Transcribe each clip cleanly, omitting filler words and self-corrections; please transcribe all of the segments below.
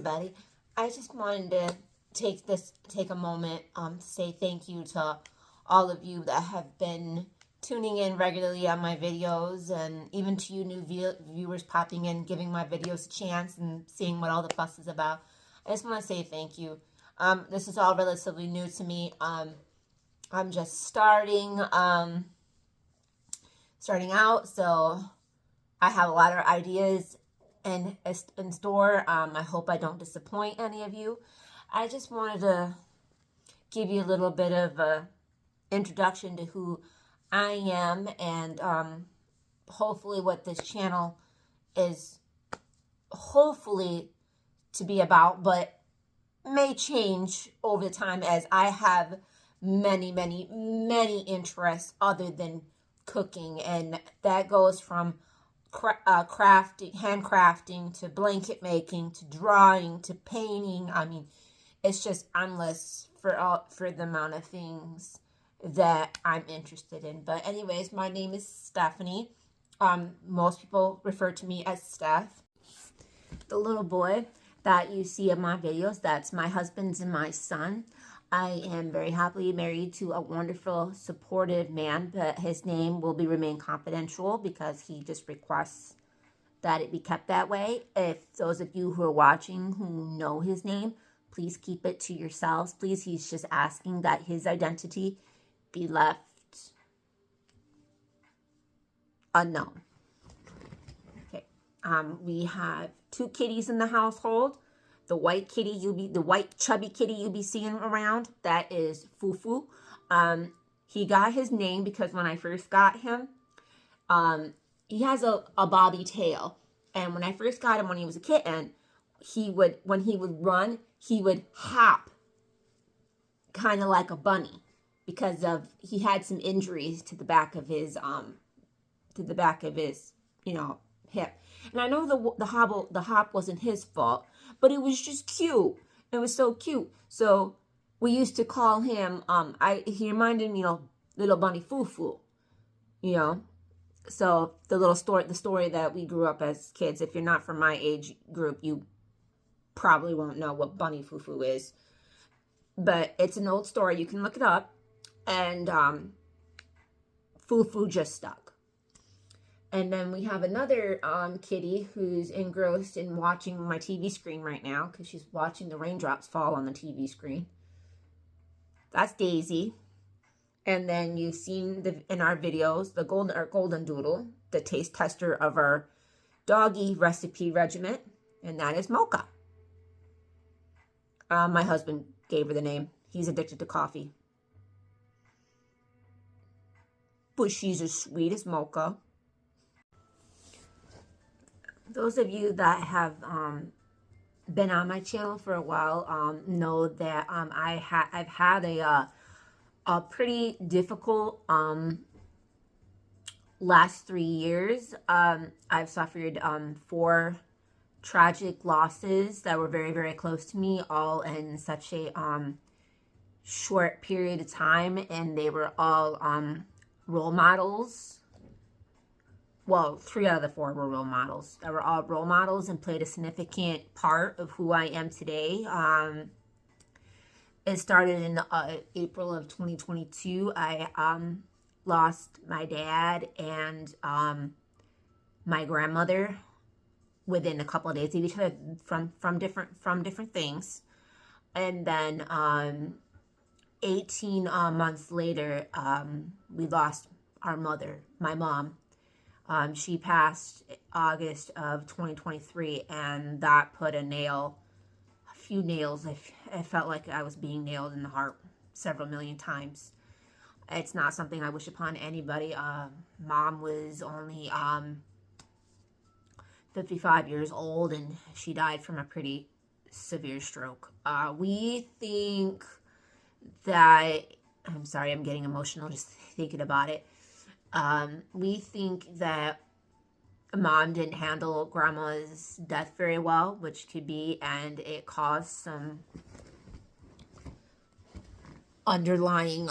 everybody. I just wanted to take a moment to say thank you to all of you that have been tuning in regularly on my videos, and even to you new viewers popping in, giving my videos a chance and seeing what all the fuss is about. I just want to say thank you. This is all relatively new to me. I'm just starting out, so I have a lot of ideas in store. I hope I don't disappoint any of you. I just wanted to give you a little bit of a introduction to who I am, and hopefully what this channel is hopefully to be about, but may change over time as I have many interests other than cooking, and that goes from crafting, handcrafting, to blanket making, to drawing, to painting. I mean, it's just endless for the amount of things that I'm interested in. But anyways, my name is Stephanie. Most people refer to me as Steph. The little boy that you see in my videos, that's my husband and my son. I am very happily married to a wonderful, supportive man, but his name will remain confidential because he just requests that it be kept that way. If those of you who are watching who know his name, please keep it to yourselves. Please, he's just asking that his identity be left unknown. Okay. We have 2 kitties in the household. The white kitty the white chubby kitty you'll be seeing around, that is Fufu. He got his name because when I first got him, he has a bobby tail. And when I first got him when he was a kitten, when he would run, he would hop kind of like a bunny because he had some injuries to the back of his hip. And I know the hop wasn't his fault, but it was just cute. It was so cute. So we used to call him, he reminded me, little bunny Fufu, So the story that we grew up as kids, if you're not from my age group, you probably won't know what bunny Fufu is. But it's an old story. You can look it up. And Fufu just stuck. And then we have another kitty who's engrossed in watching my TV screen right now because she's watching the raindrops fall on the TV screen. That's Daisy. And then you've seen in our videos our golden doodle, the taste tester of our doggy recipe regiment, and that is Mocha. My husband gave her the name. He's addicted to coffee. But she's as sweet as Mocha. Those of you that have been on my channel for a while know that I've had a pretty difficult last 3 years. I've suffered 4 tragic losses that were very close to me, all in such a short period of time, and they were all role models. Well, 3 out of the 4 were role models. They were all role models and played a significant part of who I am today. It started in April of 2022. I lost my dad and my grandmother within a couple of days of each other from different things. And then 18 months later, we lost our mother, my mom. She passed August of 2023, and that put a few nails. I felt like I was being nailed in the heart several million times. It's not something I wish upon anybody. Mom was only 55 years old, and she died from a pretty severe stroke. We think that, I'm sorry, I'm getting emotional just thinking about it. We think that Mom didn't handle Grandma's death very well, which could be, and it caused some underlying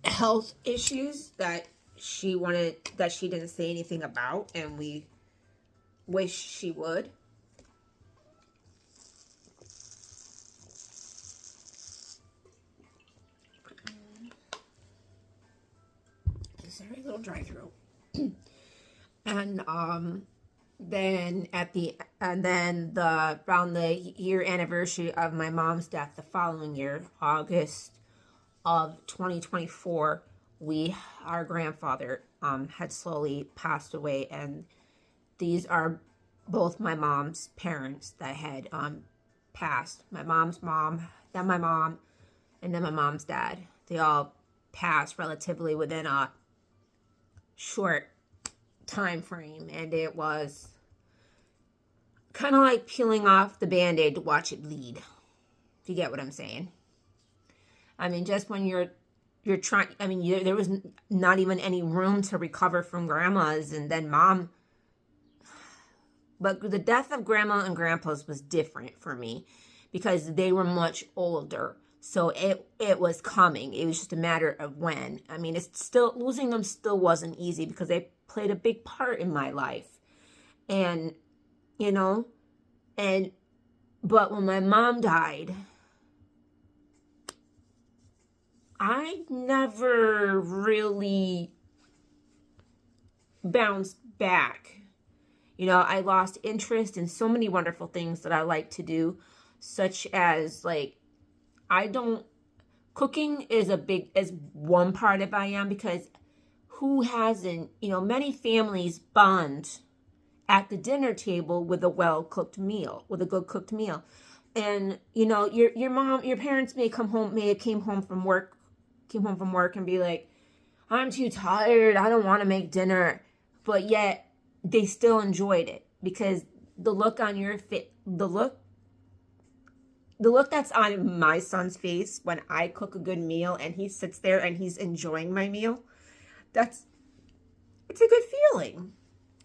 health issues that she didn't say anything about, and we wish she would. sorry, a little dry throat. And then around the year anniversary of my mom's death, the following year, August of 2024, our grandfather had slowly passed away, and these are both my mom's parents that had passed. My mom's mom, then my mom, and then my mom's dad. They all passed relatively within a short time frame, and it was kind of like peeling off the band-aid to watch it bleed, if you get what I'm saying. I mean, just when you're trying, I mean, there was not even any room to recover from grandma's and then mom. But the death of grandma and grandpa's was different for me because they were much older. So it was coming. It was just a matter of when. I mean, it's still, losing them still wasn't easy because they played a big part in my life. And, you know, but when my mom died, I never really bounced back. You know, I lost interest in so many wonderful things that I like to do, such as, like, cooking is one part of I am, because who hasn't, you know, many families bond at the dinner table with a well-cooked meal, with a good cooked meal. And, you know, your parents may have came home from work and be like, I'm too tired, I don't want to make dinner. But yet they still enjoyed it because the look on your face, the look that's on my son's face when I cook a good meal and he sits there and he's enjoying my meal, it's a good feeling.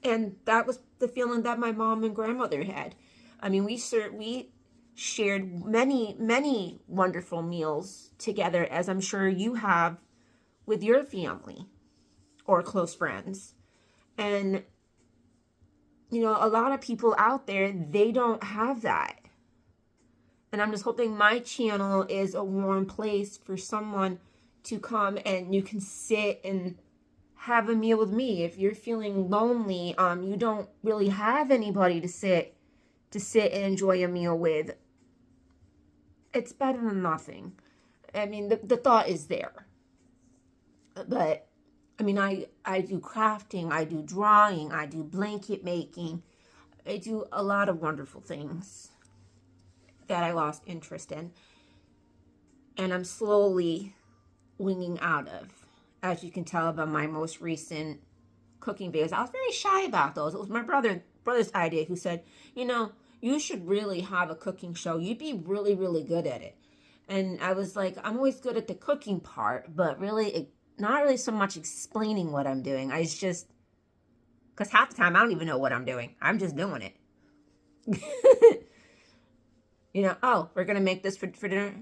And that was the feeling that my mom and grandmother had. I mean, we shared many, many wonderful meals together, as I'm sure you have with your family or close friends. And, you know, a lot of people out there, they don't have that. And I'm just hoping my channel is a warm place for someone to come and you can sit and have a meal with me. If you're feeling lonely, you don't really have anybody to sit and enjoy a meal with, it's better than nothing. I mean, the thought is there. But, I mean, I do crafting, I do drawing, I do blanket making. I do a lot of wonderful things that I lost interest in. And I'm slowly winging out of, as you can tell by my most recent cooking videos. I was very shy about those. It was my brother's idea, who said, you know, you should really have a cooking show. You'd be really, really good at it. And I was like, I'm always good at the cooking part, but really, not really so much explaining what I'm doing. because half the time I don't even know what I'm doing. I'm just doing it. You know, oh, we're going to make this for dinner.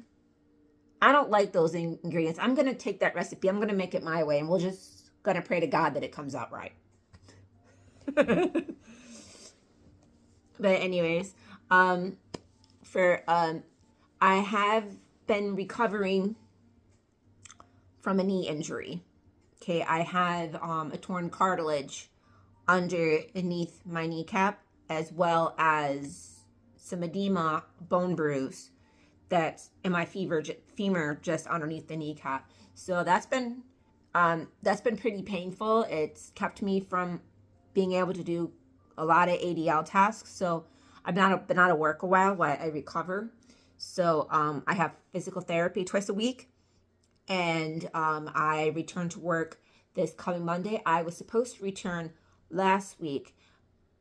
I don't like those ingredients. I'm going to take that recipe. I'm going to make it my way, and we're just going to pray to God that it comes out right. But anyways, I have been recovering from a knee injury. Okay, I have a torn cartilage underneath my kneecap, as well as some edema, bone bruise that's in my femur just underneath the kneecap. So that's been pretty painful. It's kept me from being able to do a lot of ADL tasks. So I've been out of work a while I recover. So I have physical therapy twice a week, and I return to work this coming Monday. I was supposed to return last week,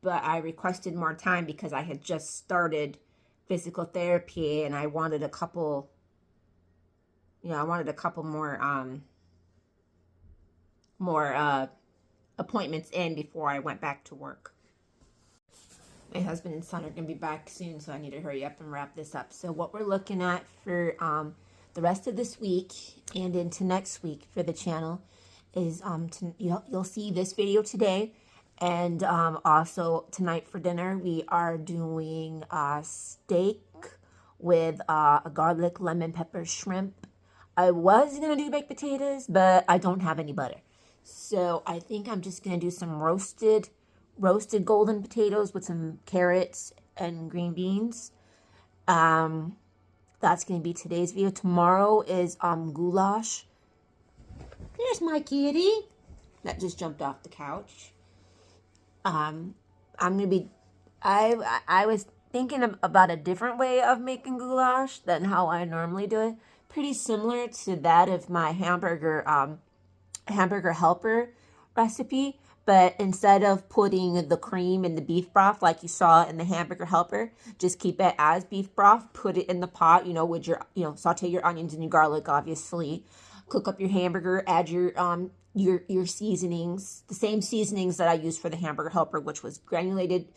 but I requested more time because I had just started physical therapy and I wanted a couple more appointments in before I went back to work. My husband and son are going to be back soon, so I need to hurry up and wrap this up. So what we're looking at for the rest of this week and into next week for the channel is you'll see this video today. And also tonight for dinner, we are doing steak with a garlic, lemon, pepper, shrimp. I was going to do baked potatoes, but I don't have any butter. So I think I'm just going to do some roasted golden potatoes with some carrots and green beans. That's going to be today's video. Tomorrow is goulash. There's my kitty that just jumped off the couch. I'm going to be, I was thinking about a different way of making goulash than how I normally do it. Pretty similar to that of my hamburger helper recipe, but instead of putting the cream in the beef broth like you saw in the hamburger helper, just keep it as beef broth. Put it in the pot, with your, saute your onions and your garlic, obviously. Cook up your hamburger, add your seasonings, the same seasonings that I used for the hamburger helper, which was granulated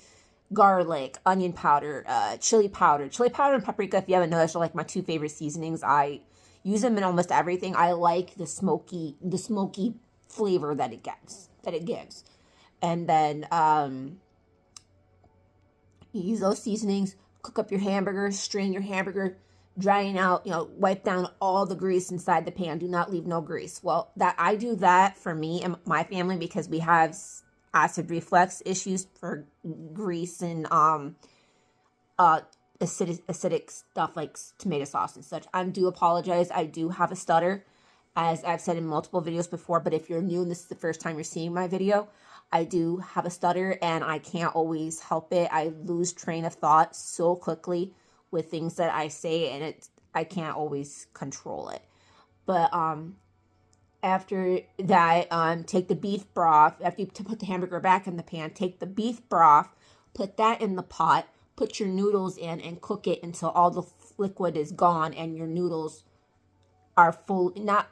garlic, onion powder, chili powder and paprika. If you haven't noticed, are like my two favorite seasonings. I use them in almost everything. I like the smoky flavor that it gives. And then you use those seasonings, cook up your hamburger, strain your hamburger, drying out, wipe down all the grease inside the pan. Do not leave no grease. Well, I do that for me and my family because we have acid reflux issues for grease and acidic stuff like tomato sauce and such. I do apologize. I do have a stutter, as I've said in multiple videos before, but if you're new and this is the first time you're seeing my video, I do have a stutter and I can't always help it. I lose train of thought so quickly with things that I say, and I can't always control it. But after that, take the beef broth. After you put the hamburger back in the pan, take the beef broth, put that in the pot, put your noodles in, and cook it until all the liquid is gone and your noodles are full. Not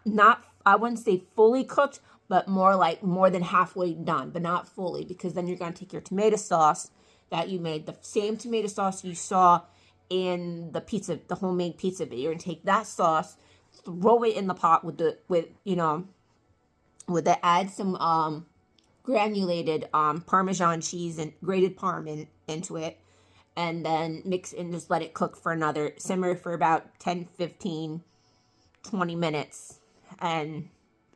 I wouldn't say fully cooked, but more than halfway done, but not fully, because then you're going to take your tomato sauce that you made, the same tomato sauce you saw in the homemade pizza video, and take that sauce, throw it in the pot add some granulated Parmesan cheese and grated Parm into it, and then mix and just let it cook for simmer for about 10, 15, 20 minutes. And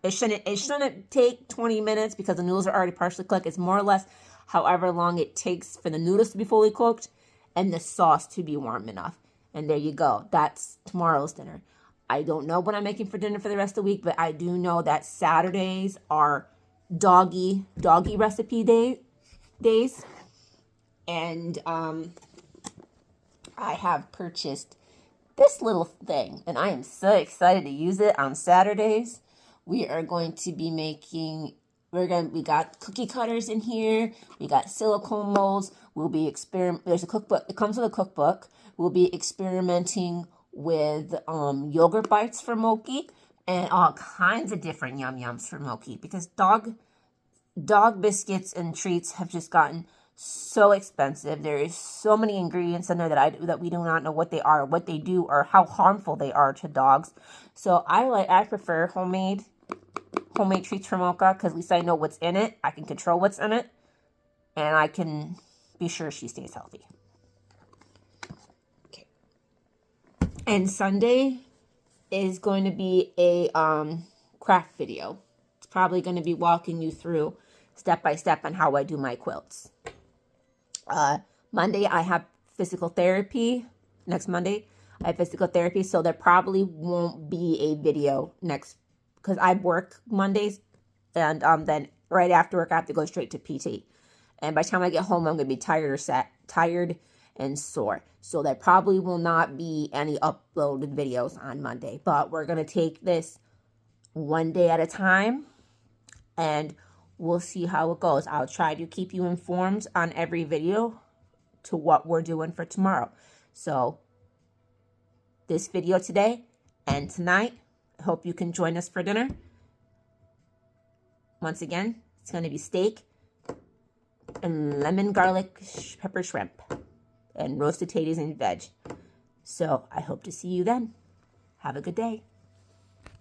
it shouldn't take 20 minutes because the noodles are already partially cooked. It's more or less however long it takes for the noodles to be fully cooked and the sauce to be warm enough. And there you go. That's tomorrow's dinner. I don't know what I'm making for dinner for the rest of the week, but I do know that Saturdays are doggy recipe days. And I have purchased this little thing, and I am so excited to use it on Saturdays. We are going to be making, we got cookie cutters in here. We got silicone molds. There's a cookbook. It comes with a cookbook. We'll be experimenting with yogurt bites for Moki and all kinds of different yum-yums for Moki, because dog biscuits and treats have just gotten so expensive. There is so many ingredients in there that we do not know what they are, what they do, or how harmful they are to dogs. So I prefer homemade treats for Mocha, because at least I know what's in it. I can control what's in it, and I can be sure she stays healthy. Okay. And Sunday is going to be a craft video. It's probably going to be walking you through step by step on how I do my quilts. Monday, I have physical therapy. Next Monday, I have physical therapy, so there probably won't be a video next, because I work Mondays, and then right after work, I have to go straight to PT. And by the time I get home, I'm going to be tired and sore. So there probably will not be any uploaded videos on Monday, but we're going to take this one day at a time, and we'll see how it goes. I'll try to keep you informed on every video to what we're doing for tomorrow. So this video today and tonight, I hope you can join us for dinner. Once again, it's going to be steak and lemon garlic pepper shrimp and roasted potatoes and veg. So I hope to see you then. Have a good day.